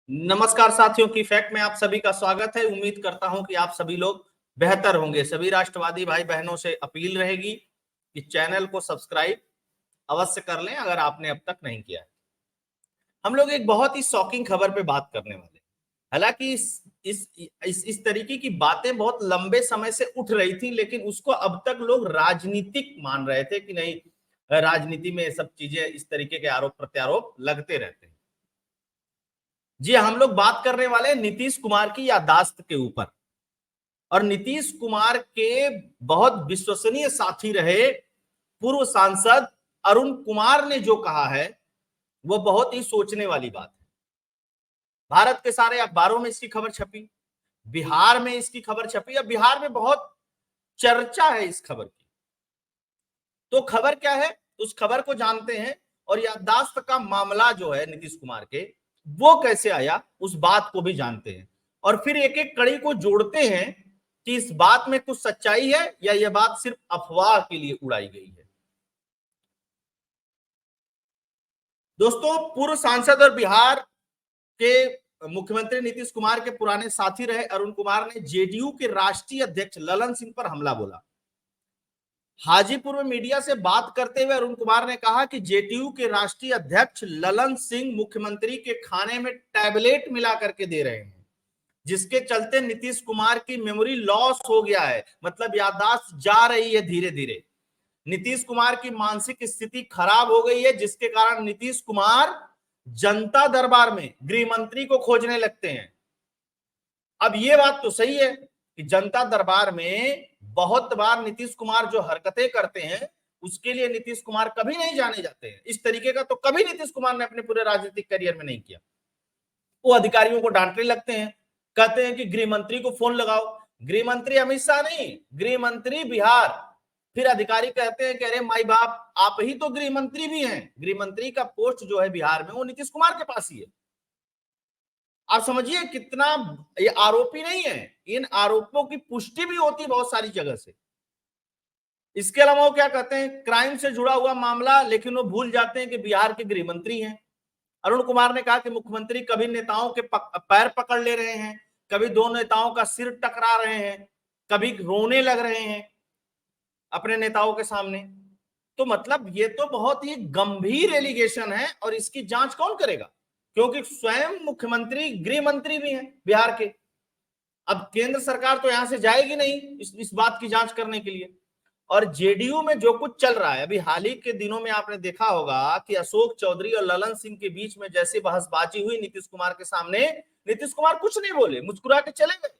नमस्कार साथियों की फैक्ट में आप सभी का स्वागत है। उम्मीद करता हूं कि आप सभी लोग बेहतर होंगे। सभी राष्ट्रवादी भाई बहनों से अपील रहेगी कि चैनल को सब्सक्राइब अवश्य कर लें अगर आपने अब तक नहीं किया है। हम लोग एक बहुत ही शॉकिंग खबर पे बात करने वाले हैं। हालांकि इस तरीके की बातें बहुत लंबे समय से उठ रही थी, लेकिन उसको अब तक लोग राजनीतिक मान रहे थे कि नहीं, राजनीति में ये सब चीजें, इस तरीके के आरोप प्रत्यारोप लगते रहते हैं। जी, हम लोग बात करने वाले हैं नीतीश कुमार की याददाश्त के ऊपर। और नीतीश कुमार के बहुत विश्वसनीय साथी रहे पूर्व सांसद अरुण कुमार ने जो कहा है वो बहुत ही सोचने वाली बात है। भारत के सारे अखबारों में इसकी खबर छपी, बिहार में इसकी खबर छपी, और बिहार में बहुत चर्चा है इस खबर की। तो खबर क्या है, उस खबर को जानते हैं। और याददाश्त का मामला जो है नीतीश कुमार के, वो कैसे आया उस बात को भी जानते हैं। और फिर एक एक कड़ी को जोड़ते हैं कि इस बात में कुछ सच्चाई है या यह बात सिर्फ अफवाह के लिए उड़ाई गई है। दोस्तों, पूर्व सांसद और बिहार के मुख्यमंत्री नीतीश कुमार के पुराने साथी रहे अरुण कुमार ने जेडीयू के राष्ट्रीय अध्यक्ष ललन सिंह पर हमला बोला। हाजीपुर में मीडिया से बात करते हुए अरुण कुमार ने कहा कि जेडीयू के राष्ट्रीय अध्यक्ष ललन सिंह मुख्यमंत्री के खाने में टैबलेट मिला करके दे रहे हैं, जिसके चलते नीतीश कुमार की मेमोरी लॉस हो गया है, मतलब याददाश्त जा रही है धीरे धीरे। नीतीश कुमार की मानसिक स्थिति खराब हो गई है, जिसके कारण नीतीश कुमार जनता दरबार में गृह मंत्री को खोजने लगते हैं। अब ये बात तो सही है कि जनता दरबार में बहुत बार नीतीश कुमार जो हरकतें करते हैं उसके लिए नीतीश कुमार कभी नहीं जाने जाते हैं। इस तरीके का तो कभी नीतीश कुमार ने अपने पूरे राजनीतिक करियर में नहीं किया। वो अधिकारियों को डांटने लगते हैं, कहते हैं कि गृह मंत्री को फोन लगाओ। गृह मंत्री अमित शाह नहीं, गृह मंत्री बिहार। फिर अधिकारी कहते हैं कि अरे माई बाप, आप ही तो गृह मंत्री भी हैं। गृह मंत्री का पोस्ट जो है बिहार में वो नीतीश कुमार के पास ही है। आप समझिए कितना, ये आरोपी नहीं है, इन आरोपों की पुष्टि भी होती है बहुत सारी जगह से। इसके अलावा वो क्या कहते हैं, क्राइम से जुड़ा हुआ मामला, लेकिन वो भूल जाते हैं कि बिहार के गृह मंत्री हैं। अरुण कुमार ने कहा कि मुख्यमंत्री कभी नेताओं के पैर पकड़ ले रहे हैं, कभी दो नेताओं का सिर टकरा रहे हैं, कभी रोने लग रहे हैं अपने नेताओं के सामने। तो मतलब ये तो बहुत ही गंभीर एलिगेशन है, और इसकी जांच कौन करेगा, क्योंकि स्वयं मुख्यमंत्री गृह मंत्री भी हैं बिहार के। अब केंद्र सरकार तो यहां से जाएगी नहीं इस बात की जांच करने के लिए। और जेडीयू में जो कुछ चल रहा है, अभी हाल ही के दिनों में आपने देखा होगा कि अशोक चौधरी और ललन सिंह के बीच में जैसे बहसबाजी हुई नीतीश कुमार के सामने, नीतीश कुमार कुछ नहीं बोले, मुस्कुरा के चले गए।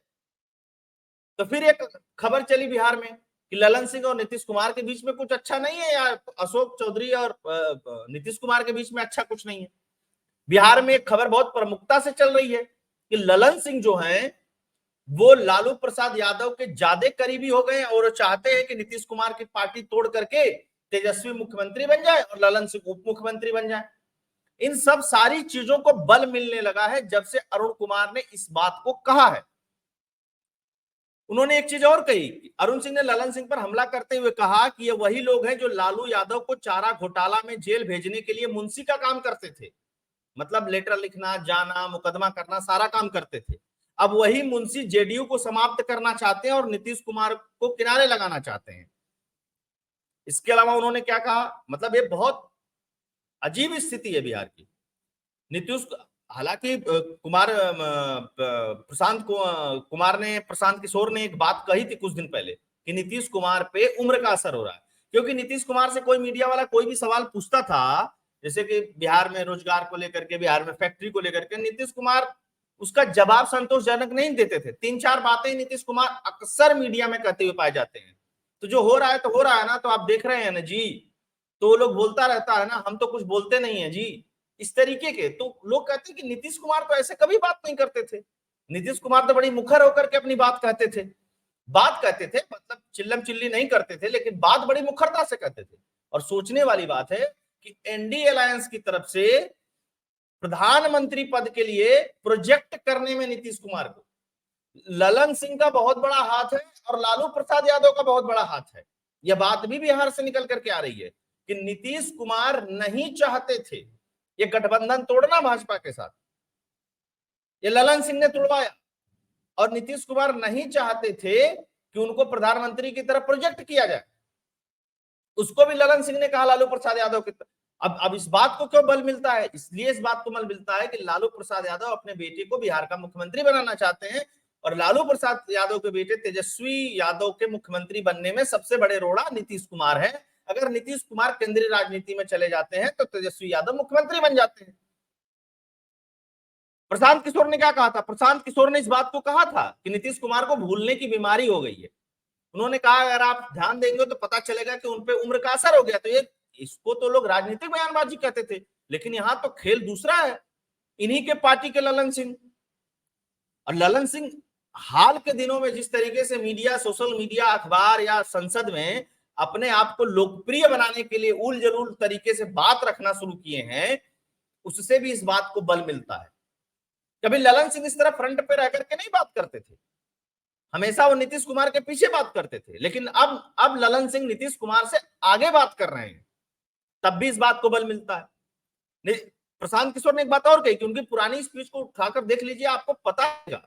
तो फिर एक खबर चली बिहार में कि ललन सिंह और नीतीश कुमार के बीच में कुछ अच्छा नहीं है, या अशोक चौधरी और नीतीश कुमार के बीच में अच्छा कुछ नहीं है। बिहार में एक खबर बहुत प्रमुखता से चल रही है कि ललन सिंह जो है वो लालू प्रसाद यादव के ज्यादा करीबी हो गए और चाहते हैं कि नीतीश कुमार की पार्टी तोड़ करके तेजस्वी मुख्यमंत्री बन जाए और ललन सिंह उप मुख्यमंत्री बन जाए। इन सब सारी चीजों को बल मिलने लगा है जब से अरुण कुमार ने इस बात को कहा है। उन्होंने एक चीज और कही, अरुण सिंह ने ललन सिंह पर हमला करते हुए कहा कि ये वही लोग हैं जो लालू यादव को चारा घोटाला में जेल भेजने के लिए मुंशी का काम करते थे, मतलब लेटर लिखना, जाना, मुकदमा करना, सारा काम करते थे। अब वही मुंशी जेडीयू को समाप्त करना चाहते हैं और नीतीश कुमार को किनारे लगाना चाहते हैं। इसके अलावा उन्होंने क्या कहा, मतलब ये बहुत अजीब स्थिति है बिहार की। नीतीश, हालांकि कुमार ने, प्रशांत किशोर ने एक बात कही थी कुछ दिन पहले कि नीतीश कुमार पे उम्र का असर हो रहा है। क्योंकि नीतीश कुमार से कोई मीडिया वाला कोई भी सवाल पूछता था, जैसे कि बिहार में रोजगार को लेकर के, बिहार में फैक्ट्री को लेकर के, नीतीश कुमार उसका जवाब संतोषजनक नहीं देते थे। तीन चार बातें नीतीश कुमार अक्सर मीडिया में कहते हुए पाए जाते हैं। तो जो हो रहा है तो हो रहा है ना, तो आप देख रहे हैं ना जी, तो वो लोग बोलता रहता है ना, हम तो कुछ बोलते नहीं है जी, इस तरीके के। तो लोग कहते हैं कि नीतीश कुमार तो ऐसे कभी बात नहीं करते थे, नीतीश कुमार तो बड़ी मुखर होकर के अपनी बात कहते थे। बात कहते थे मतलब चिल्लम चिल्ली नहीं करते थे, लेकिन बात बड़ी मुखरता से कहते थे। और सोचने वाली बात है कि एनडीए अलायंस की तरफ से प्रधानमंत्री पद के लिए प्रोजेक्ट करने में नीतीश कुमार को ललन सिंह का बहुत बड़ा हाथ है और लालू प्रसाद यादव का बहुत बड़ा हाथ है। यह बात भी बिहार से निकल करके आ रही है कि नीतीश कुमार नहीं चाहते थे ये गठबंधन तोड़ना भाजपा के साथ। ये ललन सिंह ने तुड़वाया। और नीतीश कुमार नहीं चाहते थे कि उनको प्रधानमंत्री की तरफ प्रोजेक्ट किया जाए, उसको भी ललन सिंह ने कहा लालू प्रसाद यादव की तरफ। अब इस बात को क्यों बल मिलता है? इसलिए इस बात को बल मिलता है कि लालू प्रसाद यादव अपने बेटे को बिहार का मुख्यमंत्री बनाना चाहते हैं, और लालू प्रसाद यादव के बेटे तेजस्वी यादव के मुख्यमंत्री बनने में सबसे बड़े रोड़ा नीतीश कुमार है। अगर नीतीश कुमार केंद्रीय राजनीति में चले जाते हैं तो तेजस्वी यादव मुख्यमंत्री बन जाते हैं। प्रशांत किशोर ने क्या कहा था? प्रशांत किशोर ने इस बात को कहा था कि नीतीश कुमार को भूलने की बीमारी हो गई है। उन्होंने कहा अगर आप ध्यान देंगे तो पता चलेगा कि उनपे उम्र का असर हो गया। तो ये इसको तो लोग राजनीतिक बयानबाजी कहते थे, लेकिन यहां तो खेल दूसरा है। इन्हीं के पार्टी के ललन सिंह, और ललन सिंह हाल के दिनों में जिस तरीके से मीडिया, सोशल मीडिया, अखबार या संसद में अपने आप को लोकप्रिय बनाने के लिए उल जलूल तरीके से बात रखना शुरू किए हैं, उससे भी इस बात को बल मिलता है। कभी ललन सिंह इस तरह फ्रंट पे रह करके नहीं बात करते थे, हमेशा वो नीतीश कुमार के पीछे बात करते थे, लेकिन अब ललन सिंह नीतीश कुमार से आगे बात कर रहे हैं, तब भी इस बात को बल मिलता है। प्रशांत किशोर ने एक बात और कही कि उनकी पुरानी स्पीच को उठाकर देख लीजिए, आपको पता है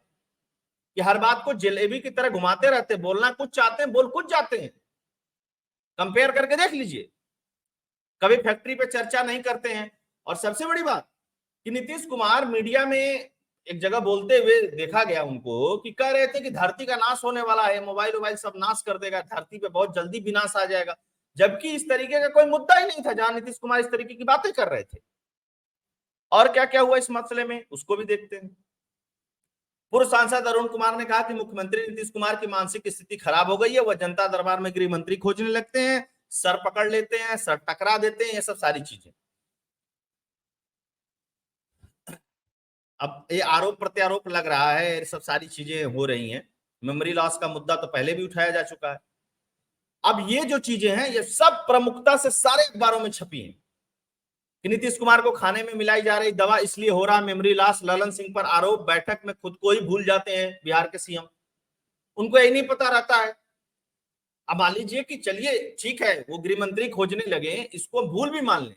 कि हर बात को जलेबी की तरह घुमाते रहते, बोलना कुछ चाहते हैं, बोल कुछ जाते हैं। कंपेयर करके देख लीजिए, कभी फैक्ट्री पे चर्चा नहीं करते हैं। और सबसे बड़ी बात कि नीतीश कुमार मीडिया में एक जगह बोलते हुए देखा गया उनको कि कह रहे थे कि धरती का नाश होने वाला है, मोबाइल सब नाश कर देगा, धरती पे बहुत जल्दी विनाश आ जाएगा, जबकि इस तरीके का कोई मुद्दा ही नहीं था जहां नीतीश कुमार इस तरीके की बातें कर रहे थे। और क्या क्या हुआ इस मसले में, उसको भी देखते हैं। पूर्व सांसद अरुण कुमार ने कहा कि मुख्यमंत्री नीतीश कुमार की मानसिक स्थिति खराब हो गई है, वह जनता दरबार में गृह मंत्री खोजने लगते हैं, सर पकड़ लेते हैं, सर टकरा देते हैं, ये सब सारी चीजें। अब ये आरोप प्रत्यारोप लग रहा है, ये सब सारी चीजें हो रही हैं। मेमोरी लॉस का मुद्दा तो पहले भी उठाया जा चुका है। अब ये जो चीजें हैं ये सब प्रमुखता से सारे अखबारों में छपी हैं कि नीतीश कुमार को खाने में मिलाई जा रही दवा इसलिए हो रहा मेमोरी लॉस, ललन सिंह पर आरोप, बैठक में खुद को ही भूल जाते हैं बिहार के सीएम, उनको यही नहीं पता रहता है। अब मान लीजिए कि चलिए ठीक है वो गृह मंत्री खोजने लगे, इसको भूल भी मान लें,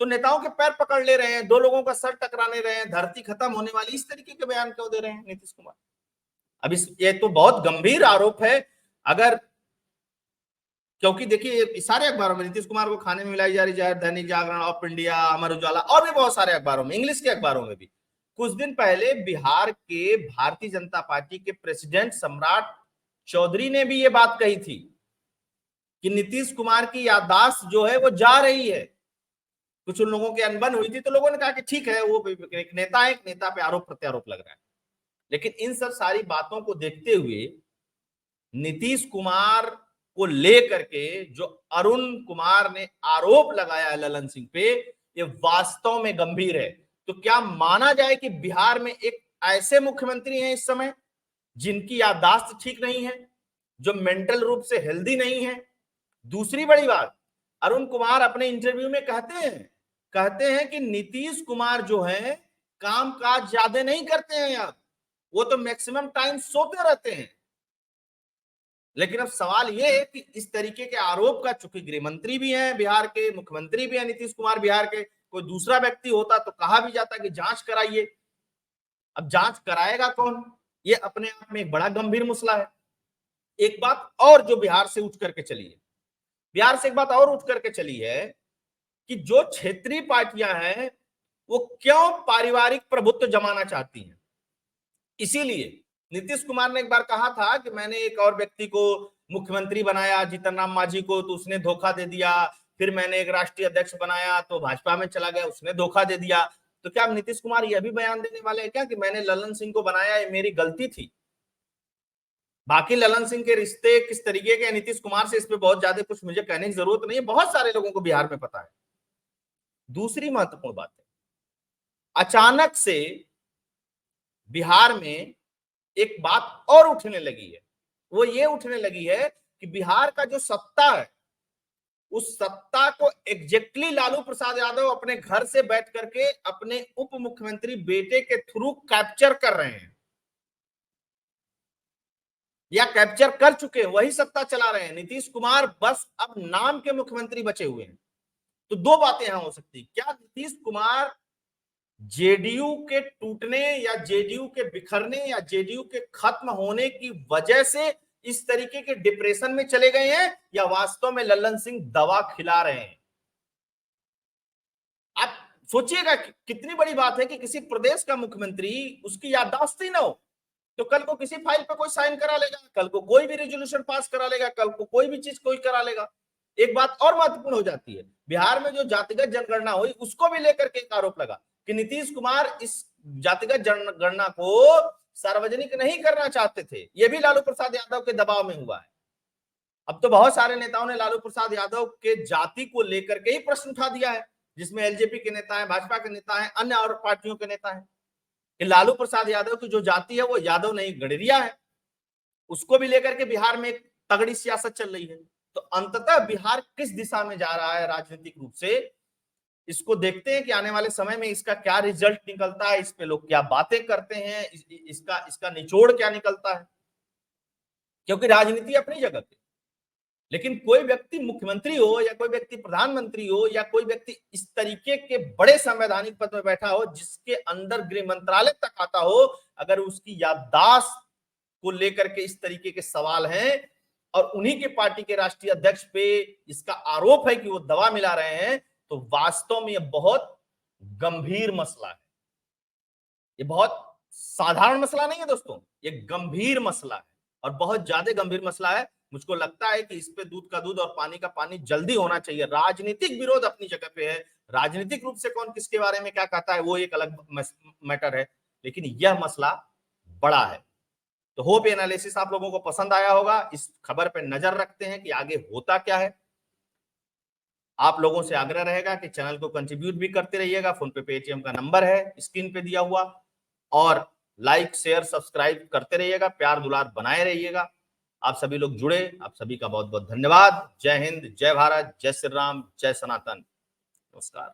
तो नेताओं के पैर पकड़ ले रहे हैं, दो लोगों का सर टकराने रहे हैं, धरती खत्म होने वाली, इस तरीके के बयान क्यों दे रहे हैं नीतीश कुमार? अब ये तो बहुत गंभीर आरोप है। अगर, क्योंकि देखिए सारे अखबारों में नीतीश कुमार को खाने में मिलाई जा रही है, दैनिक जागरण, ऑफ इंडिया, अमर उजाला और भी बहुत सारे अखबारों में, इंग्लिश के अखबारों में भी। कुछ दिन पहले बिहार के भारतीय जनता पार्टी के प्रेसिडेंट सम्राट चौधरी ने भी ये बात कही थी कि नीतीश कुमार की याददाश्त जो है वो जा रही है। कुछ उन लोगों की अनबन हुई थी तो लोगों ने कहा कि ठीक है वो एक नेता है, एक नेता पे आरोप प्रत्यारोप लग रहा है। लेकिन इन सब सारी बातों को देखते हुए नीतीश कुमार को लेकर के जो अरुण कुमार ने आरोप लगाया है ललन सिंह पे, ये वास्तव में गंभीर है। तो क्या माना जाए कि बिहार में एक ऐसे मुख्यमंत्री हैं इस समय जिनकी याददाश्त ठीक नहीं है, जो मेंटल रूप से हेल्दी नहीं है? दूसरी बड़ी बात, अरुण कुमार अपने इंटरव्यू में कहते हैं कि नीतीश कुमार जो है काम काज ज्यादा नहीं करते हैं, अब वो तो मैक्सिमम टाइम सोते रहते हैं। लेकिन अब सवाल ये है कि इस तरीके के आरोप का, चूंकि गृह मंत्री भी हैं बिहार के, मुख्यमंत्री भी हैं नीतीश कुमार बिहार के, कोई दूसरा व्यक्ति होता तो कहा भी जाता कि जांच कराइए। अब जांच कराएगा कौन, ये अपने आप में एक बड़ा गंभीर मसला है। एक बात और जो बिहार से उठ करके चली है, बिहार से एक बात और उठ करके चली है कि जो क्षेत्रीय पार्टियां हैं वो क्यों पारिवारिक प्रभुत्व जमाना चाहती हैं। इसीलिए नीतीश कुमार ने एक बार कहा था कि मैंने एक और व्यक्ति को मुख्यमंत्री बनाया, जीतन राम मांझी को, तो उसने धोखा दे दिया। फिर मैंने एक राष्ट्रीय अध्यक्ष बनाया तो भाजपा में चला गया, उसने धोखा दे दिया। तो क्या नीतीश कुमार यह भी बयान देने वाले हैं क्या कि मैंने ललन सिंह को बनाया, ये मेरी गलती थी? बाकी ललन सिंह के रिश्ते किस तरीके के नीतीश कुमार से, इस पे बहुत ज्यादा कुछ मुझे कहने की जरूरत नहीं है, बहुत सारे लोगों को बिहार में पता है। दूसरी महत्वपूर्ण बात है, अचानक से बिहार में एक बात और उठने लगी है, वो ये उठने लगी है कि बिहार का जो सत्ता है उस सत्ता को एग्जैक्टली लालू प्रसाद यादव अपने घर से बैठ करके अपने उप मुख्यमंत्री बेटे के थ्रू कैप्चर कर रहे हैं या कैप्चर कर चुके हैं, वही सत्ता चला रहे हैं। नीतीश कुमार बस अब नाम के मुख्यमंत्री बचे हुए हैं। तो दो बातें यहां हो सकती, क्या नीतीश कुमार जेडीयू के टूटने या जेडीयू के बिखरने या जेडीयू के खत्म होने की वजह से इस तरीके के डिप्रेशन में चले गए हैं, या वास्तव में लल्लन सिंह दवा खिला रहे हैं? आप सोचिएगा कितनी बड़ी बात है कि किसी प्रदेश का मुख्यमंत्री, उसकी याददाश्त ही ना हो, तो कल को किसी फाइल पे कोई साइन करा लेगा, कल को कोई भी रेजोल्यूशन पास करा लेगा, कल को कोई भी चीज कोई करा लेगा। एक बात और महत्वपूर्ण हो जाती है, बिहार में जो जातिगत जनगणना हुई उसको भी लेकर के एक आरोप लगा कि नीतीश कुमार इस जातिगत जनगणना को सार्वजनिक नहीं करना चाहते थे। यह भी लालू प्रसाद यादव के दबाव में हुआ है। अब तो बहुत सारे नेताओं ने लालू प्रसाद यादव के जाति को लेकर के ही प्रश्न उठा दिया है, जिसमें एलजेपी के नेता हैं, भाजपा के नेता हैं, अन्य और पार्टियों के नेता हैं, कि लालू प्रसाद यादव की जो जाति है वो यादव नहीं गडरिया है। उसको भी लेकर के बिहार में एक तगड़ी सियासत चल रही है। तो अंततः बिहार किस दिशा में जा रहा है राजनीतिक रूप से, इसको देखते हैं कि आने वाले समय में इसका क्या रिजल्ट निकलता है, इस पे लोग क्या बातें करते हैं, इसका निचोड़ क्या निकलता है। क्योंकि राजनीति अपनी जगह पे, लेकिन कोई व्यक्ति मुख्यमंत्री हो या कोई व्यक्ति प्रधानमंत्री हो या कोई व्यक्ति इस तरीके के बड़े संवैधानिक पद में बैठा हो, जिसके अंदर गृह मंत्रालय तक आता हो, अगर उसकी याददाश्त को लेकर के इस तरीके के सवाल हैं और उन्हीं के पार्टी के राष्ट्रीय अध्यक्ष पे इसका आरोप है कि वो दवा मिला रहे हैं, तो वास्तव में यह बहुत गंभीर मसला है। ये बहुत साधारण मसला नहीं है दोस्तों, ये गंभीर मसला है और बहुत ज्यादा गंभीर मसला है। मुझको लगता है कि इस पे दूध का दूध और पानी का पानी जल्दी होना चाहिए। राजनीतिक विरोध अपनी जगह पे है, राजनीतिक रूप से कौन किसके बारे में क्या कहता है वो एक अलग मैटर है, लेकिन यह मसला बड़ा है। तो होप एनालिसिस आप लोगों को पसंद आया होगा। इस खबर पे नजर रखते हैं कि आगे होता क्या है। आप लोगों से आग्रह रहेगा कि चैनल को कंट्रीब्यूट भी करते रहिएगा। फोन पे पेटीएम का नंबर है स्क्रीन पे दिया हुआ, और लाइक शेयर सब्सक्राइब करते रहिएगा, प्यार दुलार बनाए रहिएगा। आप सभी लोग जुड़े, आप सभी का बहुत बहुत धन्यवाद। जय हिंद, जय भारत, जय श्री राम, जय सनातन। नमस्कार।